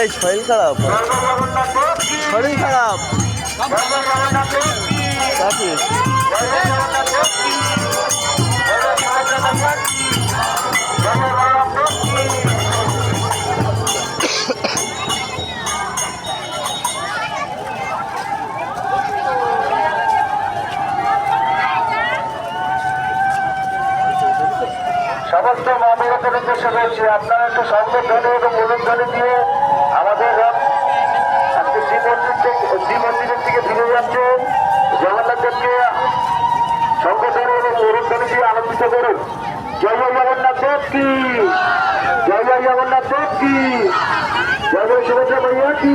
এই শরীর খারাপ, শরীর খারাপ কাকি। সমস্ত মামেরাদের উদ্দেশ্যে রয়েছে আপনারা একটু সংবর্ধনে এবং মূলধ্বনি দিয়ে আমাদের আজকে শ্রী মন্দিরের থেকে ফিরে যাচ্ছেন জগন্নাথ দেবকে সংবর্ধনে এবং মূলধ্বনি দিয়ে আনন্দিত করুন। জয় জয় জগন্নাথ দেব কি, জয় জয় জগন্নাথ দেব কি, জয় জয় সুভদ্রা মাইয়া কি।